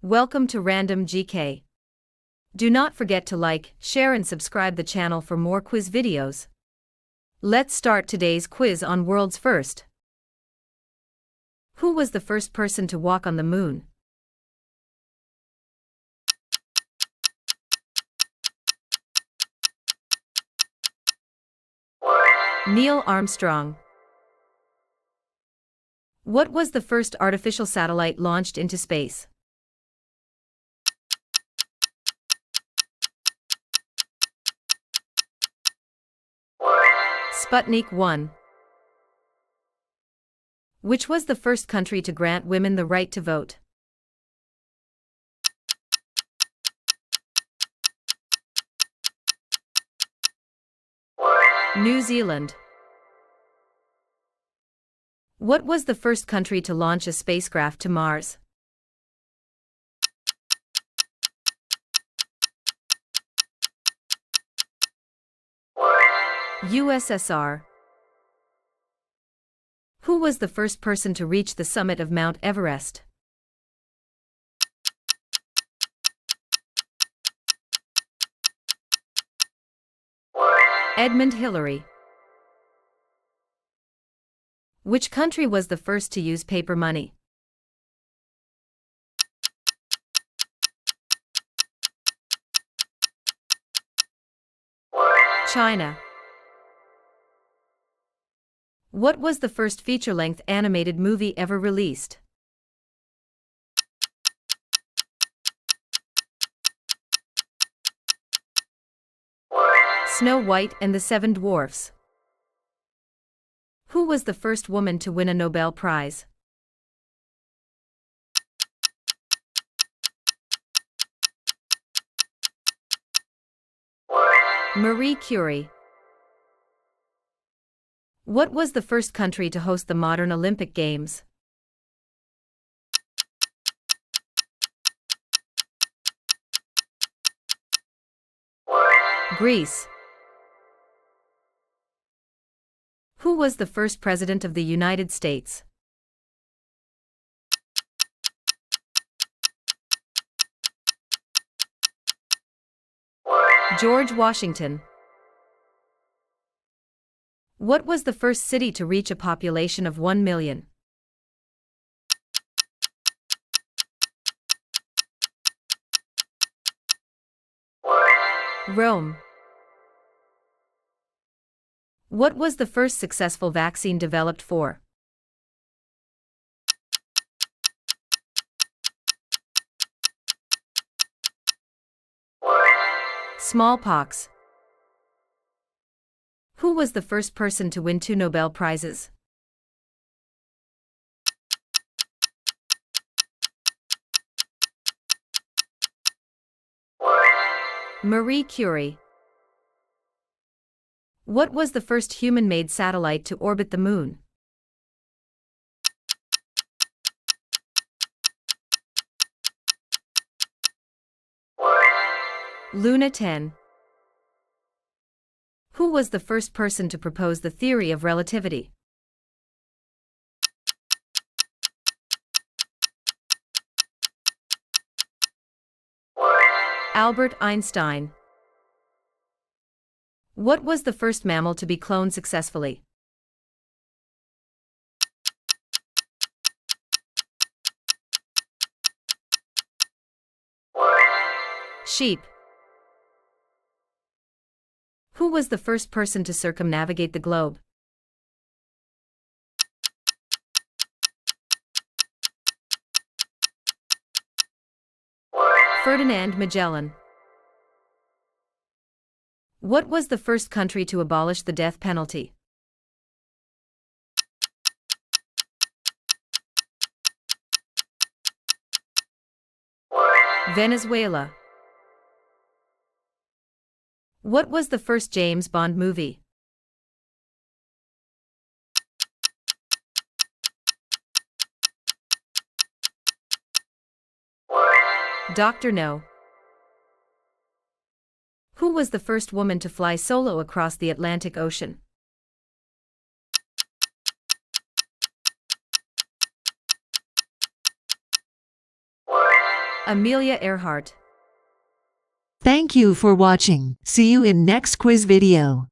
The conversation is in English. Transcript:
Welcome to randomgk. Do not forget to like, share and subscribe the channel for more quiz videos. Let's start today's quiz on world's first. Who was the first person to walk on the moon? Neil Armstrong. What was the first artificial satellite launched into space? Sputnik 1. Which was the first country to grant women the right to vote? New Zealand. What was the first country to launch a spacecraft to Mars? USSR. Who was the first person to reach the summit of Mount Everest? Edmund Hillary. Which country was the first to use paper money? China. What was the first feature-length animated movie ever released? Snow White and the Seven Dwarfs. Who was the first woman to win a Nobel Prize? Marie Curie. What was the first country to host the modern Olympic Games? Greece. Who was the first president of the United States? George Washington. What was the first city to reach a population of 1 million? Rome. What was the first successful vaccine developed for? Smallpox. Who was the first person to win 2 Nobel Prizes? Marie Curie. What was the first human-made satellite to orbit the moon? Luna 10. Who was the first person to propose the theory of relativity? Albert Einstein. What was the first mammal to be cloned successfully? Sheep. Who was the first person to circumnavigate the globe? Ferdinand Magellan. What was the first country to abolish the death penalty? Venezuela. What was the first James Bond movie? Dr. No. Who was the first woman to fly solo across the Atlantic Ocean? Amelia Earhart. Thank you for watching. See you in next quiz video.